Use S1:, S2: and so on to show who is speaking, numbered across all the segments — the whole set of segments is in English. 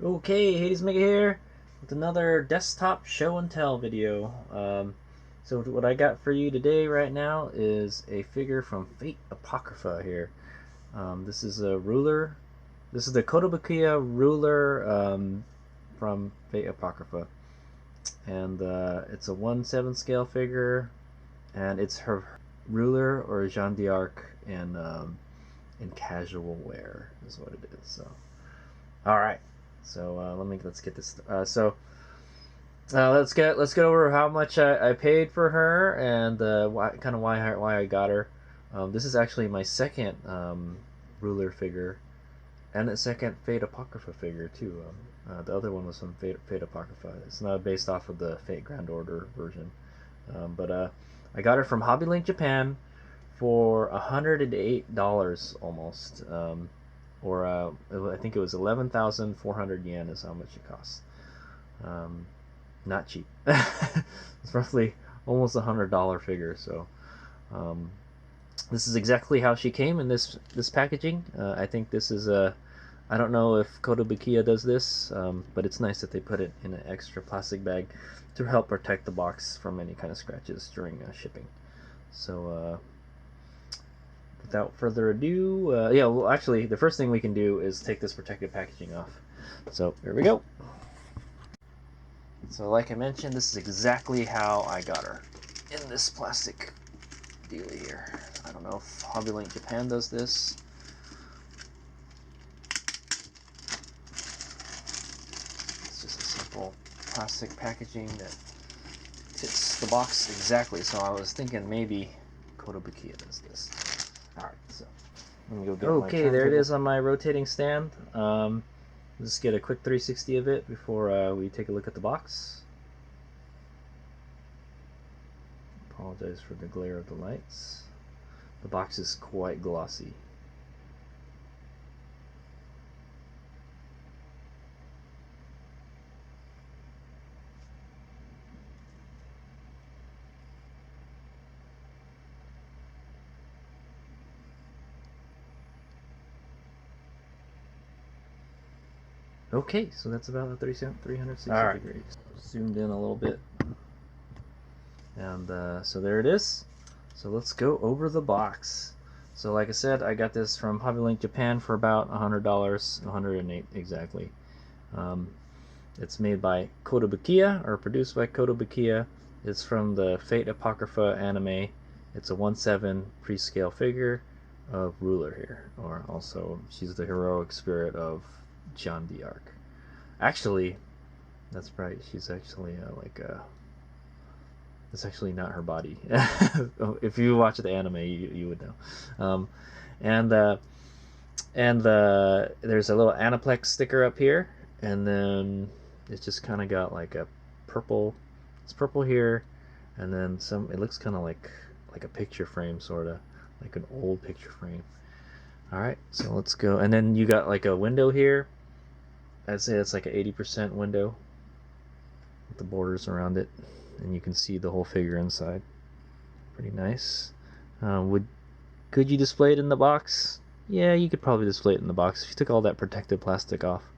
S1: Okay, Hades Mega here with another desktop show and tell video. So what I got for you today right now is a figure from Fate Apocrypha here. This is a ruler. This is the Kotobukiya Ruler from Fate Apocrypha. And it's a 1/7 scale figure, and it's her ruler or Jeanne d'Arc in casual wear is what it is. So, all right. So let's get this. Let's get over how much I paid for her and why I got her. This is actually my second ruler figure, and a second Fate Apocrypha figure too. The other one was from Fate Apocrypha. It's not based off of the Fate Grand Order version, but I got her from Hobby Link Japan for $108 almost. Or I think it was 11,400 yen is how much it costs. Not cheap. It's roughly almost $100 figure. So this is exactly how she came in this packaging. I think this is a. I don't know if Kotobukiya does this, but it's nice that they put it in an extra plastic bag to help protect the box from any kind of scratches during shipping. So without further ado, actually, the first thing we can do is take this protective packaging off. So here we go. So like I mentioned, this is exactly how I got her, in this plastic dealie here. I don't know if Hobby Link Japan does this. It's just a simple plastic packaging that fits the box exactly. So I was thinking maybe Kotobukiya does this. Alright, so let me go get okay, there it is on my rotating stand. Let's get a quick 360 of it before we take a look at the box. Apologize for the glare of the lights. The box is quite glossy. Okay, so that's about 360 degrees. Zoomed in a little bit. And so there it is. So let's go over the box. So like I said, I got this from Hobby Link Japan for about $100, $108 exactly. It's made by Kotobukiya, or produced by Kotobukiya. It's from the Fate Apocrypha anime. It's a 1/7 pre-scale figure of Ruler here, or also she's the heroic spirit of Jeanne d'Arc. Actually, that's right. She's actually it's actually not her body. If you watch the anime, you would know. There's a little Aniplex sticker up here, and then it's just kind of got like a purple. It's purple here, and then some. It looks kind of like a picture frame, sort of like an old picture frame. All right, so let's go. And then you got like a window here. I'd say it's like an 80% window with the borders around it, and you can see the whole figure inside. Pretty nice. Could you display it in the box? Yeah, you could probably display it in the box if you took all that protective plastic off.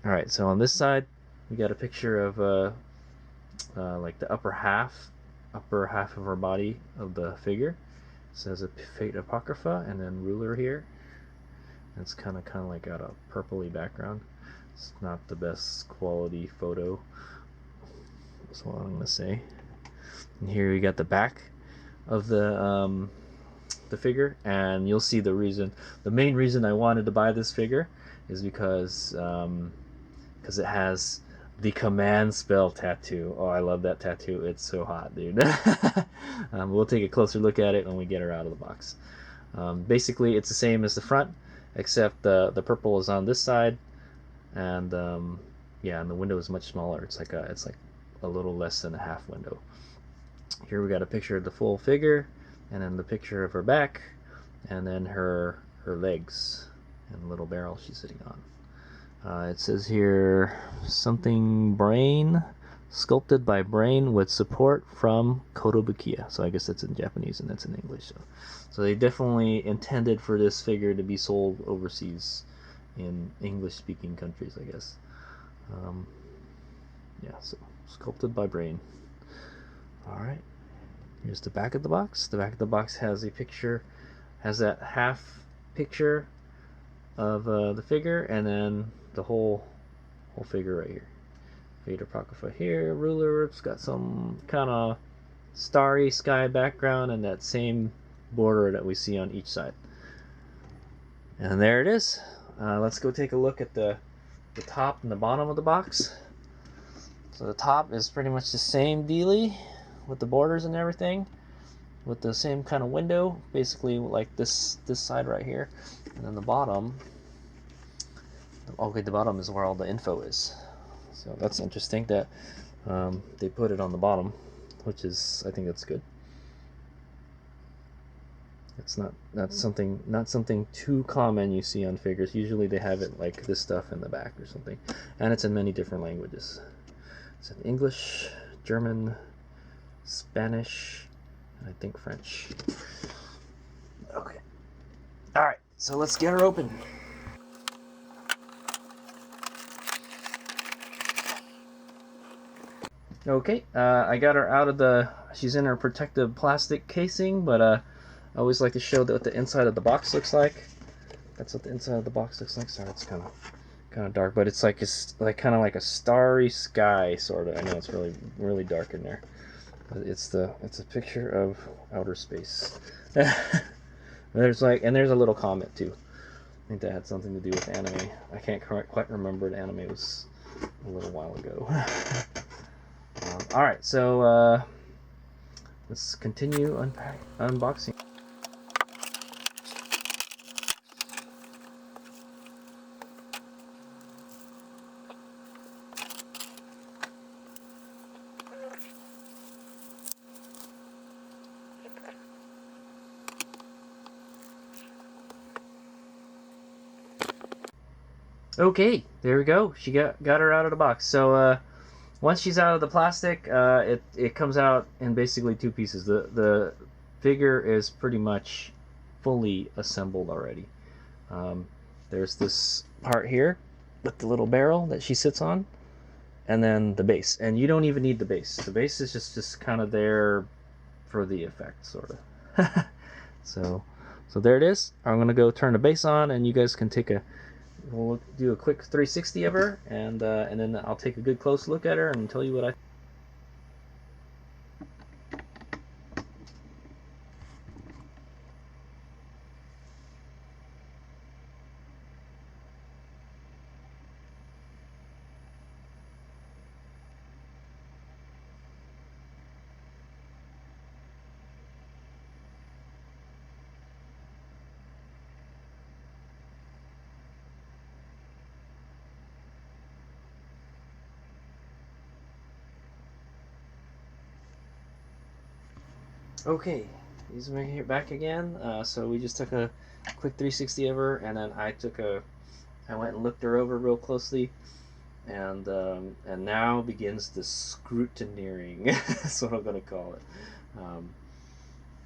S1: Alright, so on this side we got a picture of like the upper half of her body of the figure. It says a Fate Apocrypha and then Ruler here. And it's kind of like got a purpley background. It's not the best quality photo. That's what I'm gonna say. And here we got the back of the figure, and you'll see the reason. The main reason I wanted to buy this figure is because it has the command spell tattoo. Oh, I love that tattoo. It's so hot, dude. We'll take a closer look at it when we get her out of the box. Basically, it's the same as the front, except the purple is on this side, and yeah, and the window is much smaller. It's like a little less than a half window. Here we got a picture of the full figure, and then the picture of her back, and then her legs and the little barrel she's sitting on. It says here something brain, sculpted by brain with support from Kotobukiya. So I guess that's in Japanese and that's in English. So they definitely intended for this figure to be sold overseas, in English-speaking countries, I guess. Yeah, so sculpted by brain. All right, here's the back of the box. The back of the box has a picture, has that half picture of the figure, and then the whole figure right here. Fate Apocrypha here, ruler. It's got some kind of starry sky background and that same border that we see on each side. And there it is. Let's go take a look at the top and the bottom of the box. So the top is pretty much the same dealie with the borders and everything, with the same kind of window, basically like this side right here. And then the bottom, okay, the bottom is where all the info is. So that's interesting that they put it on the bottom, which is, I think that's good. It's not something too common you see on figures. Usually they have it like this stuff in the back or something, and it's in many different languages. It's in English, German, Spanish, and I think French. Okay. All right. So let's get her open. Okay, I got her out of the, she's in her protective plastic casing, but I always like to show what the inside of the box looks like. That's what the inside of the box looks like. Sorry, it's kind of dark, but it's like kind of like a starry sky, sort of. I know it's really dark in there, but it's a picture of outer space. There's a little comet too. I think that had something to do with anime. I can't quite remember. The anime was a little while ago. Alright, so let's continue unboxing. Okay, there we go. She got her out of the box. So once she's out of the plastic, it comes out in basically two pieces. The figure is pretty much fully assembled already. There's this part here with the little barrel that she sits on, and then the base. And you don't even need the base. The base is just kind of there for the effect, sort of. So there it is. I'm gonna go turn the base on, and you guys can we'll do a quick 360 of her, and then I'll take a good close look at her and tell you what I. Okay, he's back again. So we just took a quick 360 of her, and then I went and looked her over real closely, and now begins the scrutineering. That's what I'm gonna call it.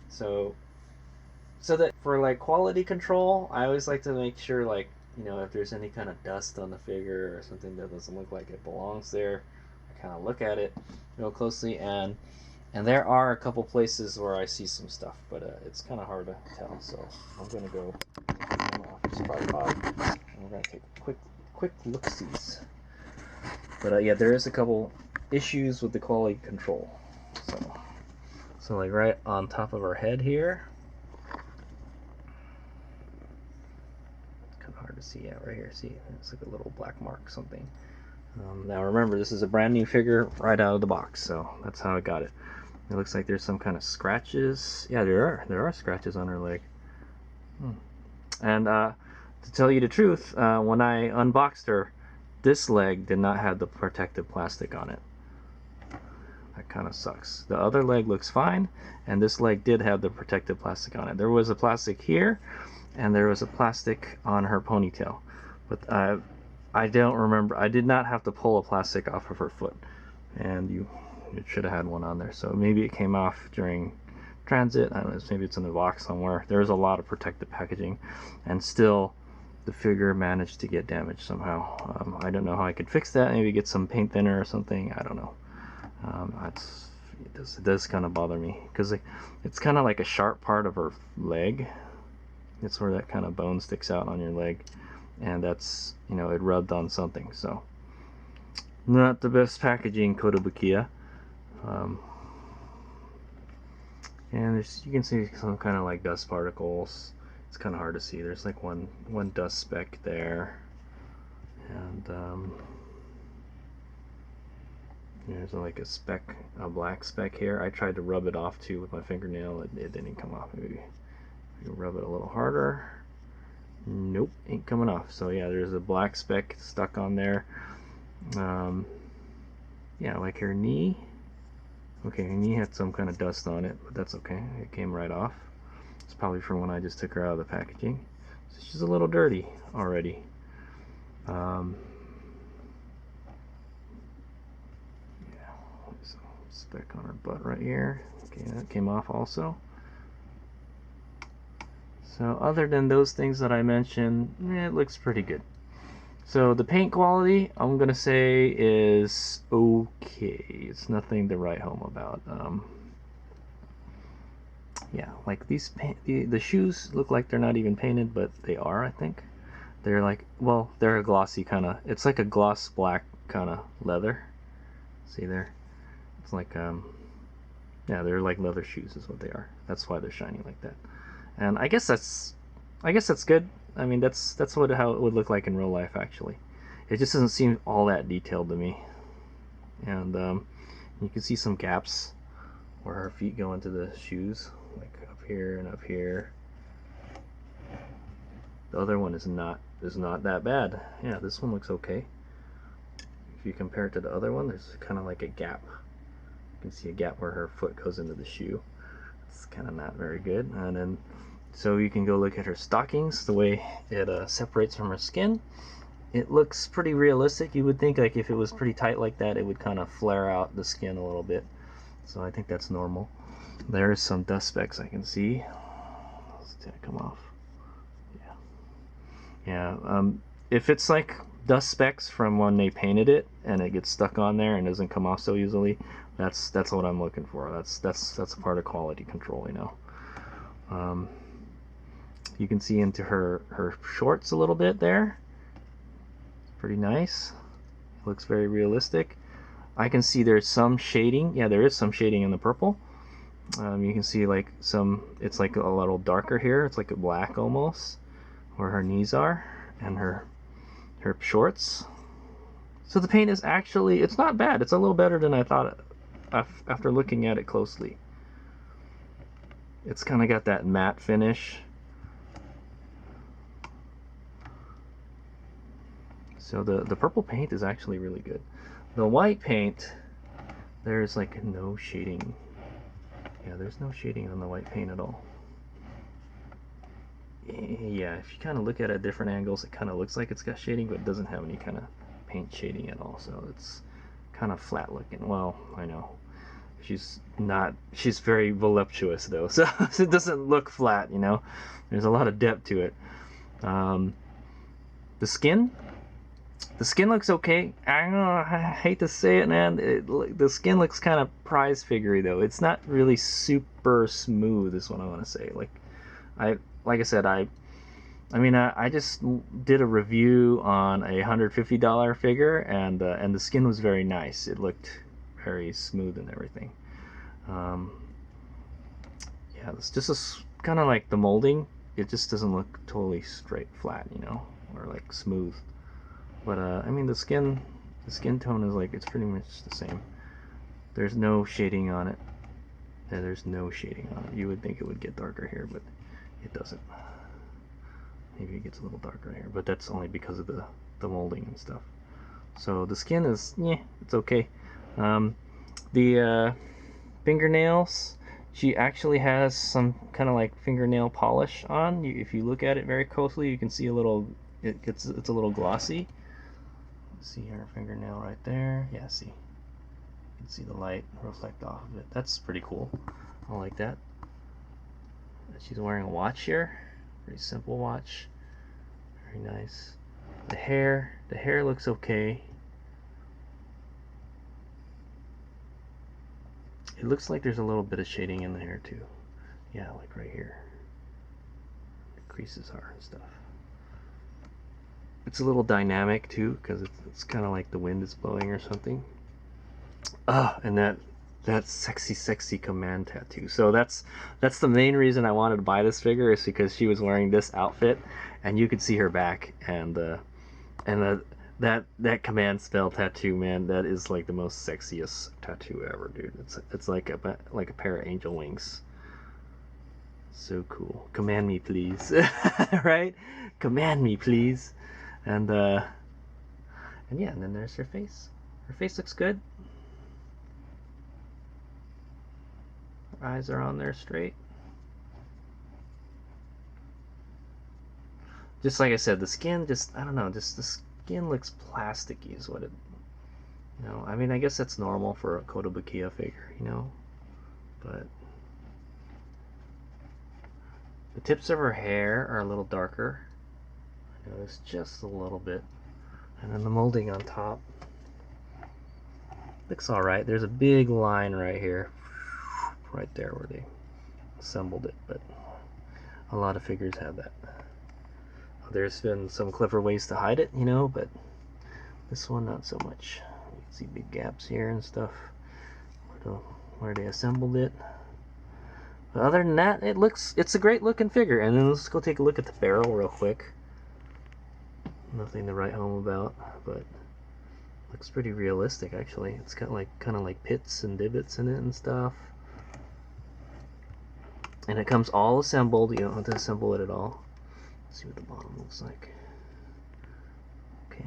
S1: So that for like quality control, I always like to make sure, like, if there's any kind of dust on the figure or something that doesn't look like it belongs there, I kind of look at it real closely, and there are a couple places where I see some stuff, but it's kind of hard to tell. So I'm gonna go off this tripod, and we're gonna take quick look-sees. But yeah, there is a couple issues with the quality control. So like right on top of her head here, kind of hard to see. Yeah, right here. See, it's like a little black mark, something. Now remember, this is a brand new figure right out of the box, so that's how I got it. It looks like there's some kind of scratches. Yeah, there are scratches on her leg. And to tell you the truth, when I unboxed her, this leg did not have the protective plastic on it. That kind of sucks. The other leg looks fine, and this leg did have the protective plastic on it. There was a plastic here, and there was a plastic on her ponytail. But I don't remember. I did not have to pull a plastic off of her foot, and it should have had one on there. So maybe it came off during transit. I don't know, maybe it's in the box somewhere. There's a lot of protective packaging, and still the figure managed to get damaged somehow. I don't know how I could fix that. Maybe get some paint thinner or something. I don't know. It does kind of bother me because it's kind of like a sharp part of her leg. It's where that kind of bone sticks out on your leg, and that's, you know, it rubbed on something. So not the best packaging, Kotobukiya. And there's, you can see some kind of like dust particles. It's kind of hard to see. There's like one dust speck there, and there's like a black speck here. I tried to rub it off too with my fingernail. It didn't come off. Maybe you rub it a little harder. Nope, ain't coming off. So yeah, there's a black speck stuck on there. Yeah, like her knee. Okay, her knee had some kind of dust on it, but that's okay. It came right off. It's probably from when I just took her out of the packaging. So she's a little dirty already. Yeah, there's a speck on her butt right here. Okay, that came off also. So other than those things that I mentioned, it looks pretty good. So the paint quality, I'm gonna say, is okay. It's nothing to write home about. Yeah, like these the shoes look like they're not even painted, but they are, I think. They're like, well, they're a glossy kind of, it's like a gloss black kind of leather. See there? It's like, yeah, they're like leather shoes is what they are. That's why they're shiny like that. And I guess that's good. I mean, that's how it would look like in real life, actually. It just doesn't seem all that detailed to me. And you can see some gaps where her feet go into the shoes, like up here and up here. The other one is not that bad. Yeah, this one looks okay. If you compare it to the other one, there's kind of like a gap. You can see a gap where her foot goes into the shoe. It's kind of not very good. And then, so you can go look at her stockings, the way it separates from her skin. It looks pretty realistic. You would think like if it was pretty tight like that, it would kind of flare out the skin a little bit. So I think that's normal. There's some dust specks I can see. Did it come off? Yeah. Yeah. If it's like dust specks from when they painted it and it gets stuck on there and doesn't come off so easily, that's what I'm looking for. That's a part of quality control, you know. You can see into her shorts a little bit there. Pretty nice. Looks very realistic. I can see there's some shading. Yeah, there is some shading in the purple. You can see like it's like a little darker here. It's like a black almost, where her knees are and her shorts. So the paint is actually, it's not bad. It's a little better than I thought after looking at it closely. It's kind of got that matte finish. So the purple paint is actually really good. The white paint, there's like no shading. Yeah, there's no shading on the white paint at all. Yeah, if you kind of look at it at different angles, it kind of looks like it's got shading, but it doesn't have any kind of paint shading at all. So it's kind of flat looking. Well, I know. She's very voluptuous though, so it doesn't look flat, you know. There's a lot of depth to it. The skin looks okay. I don't know, I hate to say it, man. The skin looks kind of prize figurey though. It's not really super smooth, is what I want to say. Like I said, I just did a review on a $150 figure, and the skin was very nice. It looked very smooth and everything. Yeah, it's just kind of like the molding. It just doesn't look totally straight, flat, you know, or like smooth. But I mean, the skin tone is like, it's pretty much the same. There's no shading on it. Yeah, there's no shading on it. You would think it would get darker here, but it doesn't. Maybe it gets a little darker here, but that's only because of the molding and stuff. So the skin is, yeah, it's okay. The fingernails, she actually has some kind of like fingernail polish on. If you look at it very closely, you can see a little, it's a little glossy. See her fingernail right there. Yeah, see. You can see the light reflect off of it. That's pretty cool. I like that. She's wearing a watch here. Pretty simple watch. Very nice. The hair looks okay. It looks like there's a little bit of shading in the hair too. Yeah, like right here. The creases are and stuff. It's a little dynamic too, because it's kind of like the wind is blowing or something. Ah, and that sexy command tattoo. So that's the main reason I wanted to buy this figure, is because she was wearing this outfit, and you could see her back, and that command spell tattoo, man, that is like the most sexiest tattoo ever, dude. It's like a pair of angel wings. So cool. Command me, please. Right? Command me, please. And yeah, and then there's her face. Her face looks good. Her eyes are on there straight. Just like I said, the skin, just, I don't know, just the skin looks plasticky is what it, you know, I mean, I guess that's normal for a Kotobukiya figure, you know, but the tips of her hair are a little darker. I noticed just a little bit. And then the molding on top looks alright. There's a big line right here, right there where they assembled it, but a lot of figures have that. There's been some clever ways to hide it, you know, but this one not so much. You can see big gaps here and stuff where they assembled it. But other than that, it's a great looking figure. And then let's go take a look at the barrel real quick. Nothing to write home about, but looks pretty realistic actually. It's got like kind of like pits and divots in it and stuff. And it comes all assembled. You don't have to assemble it at all. Let's see what the bottom looks like. Okay.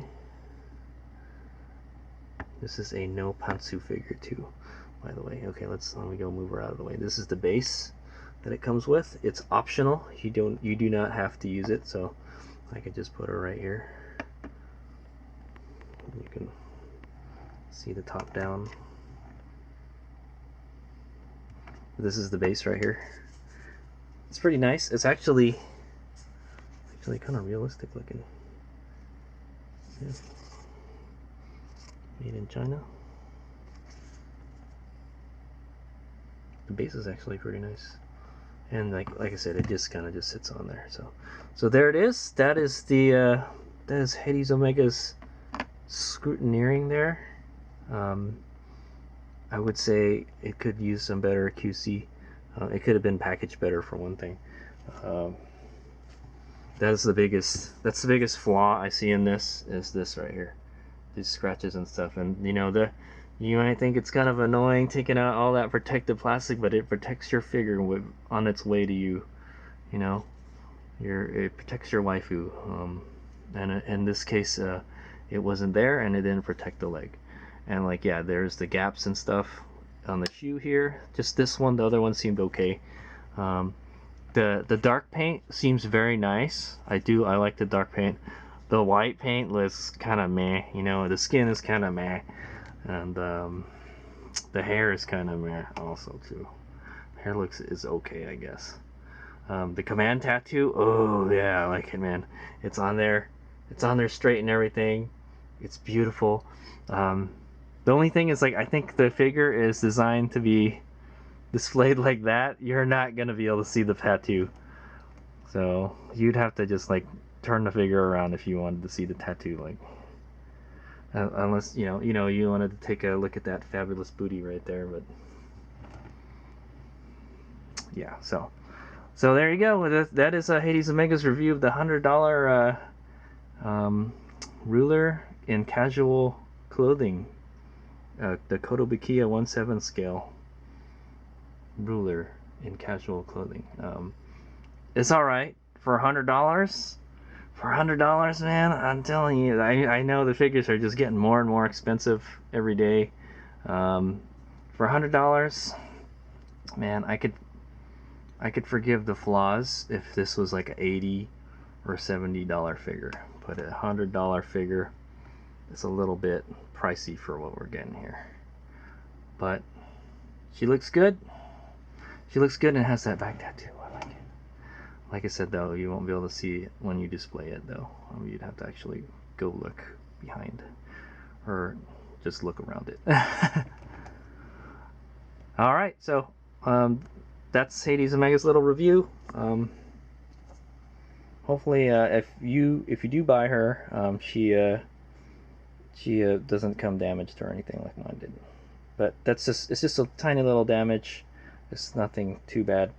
S1: This is a no pantsu figure too, by the way. Okay, let me go move her out of the way. This is the base that it comes with. It's optional. You do not have to use it, so I could just put her right here. You can see the top down. This is the base right here. It's pretty nice. It's actually kind of realistic looking. Yeah. Made in China. The base is actually pretty nice, and like I said, it just kind of just sits on there. So there it is. That is that is Hades Omega's Scrutineering there. I would say it could use some better QC. It could have been packaged better, for one thing. That's the biggest flaw I see in this, is this right here, these scratches and stuff. And you know, you might think it's kind of annoying taking out all that protective plastic, but it protects your figure on its way to you. You know, it protects your waifu. And in this case, it wasn't there, and it didn't protect the leg. And like, yeah, there's the gaps and stuff on the shoe here. Just this one. The other one seemed okay. The dark paint seems very nice. I like the dark paint. The white paint looks kind of meh. You know, the skin is kind of meh, and the hair is kind of meh also too. Hair is okay, I guess. The command tattoo, oh yeah, I like it, man. It's on there straight and everything. It's beautiful. The only thing is, like, I think the figure is designed to be displayed like that. You're not gonna be able to see the tattoo, so you'd have to just like turn the figure around if you wanted to see the tattoo, like, unless you wanted to take a look at that fabulous booty right there. But yeah, so there you go. That is Hades Omega's review of the $100 ruler in casual clothing, the Kotobukiya 1/7 scale ruler in casual clothing. It's alright for $100. For $100, man, I'm telling you, I know the figures are just getting more and more expensive every day. For $100, man, I could forgive the flaws if this was like an $80 or $70 figure, but a $100 figure is a little bit pricey for what we're getting here. But she looks good. She looks good, and has that back tattoo. I like it. Like I said, though, you won't be able to see it when you display it, though. You'd have to actually go look behind, or just look around it. All right, so that's Hades Omega's little review. Hopefully, if you do buy her, she doesn't come damaged or anything like mine did. But it's just a tiny little damage. It's nothing too bad,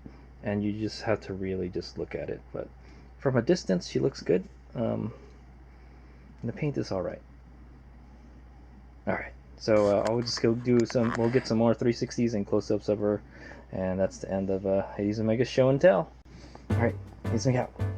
S1: and you just have to really just look at it. But from a distance, she looks good. And the paint is all right. All right, so I'll just go do some. We'll get some more 360s and close-ups of her, and that's the end of Hades Omega's show and tell. All right, Hades Omega out.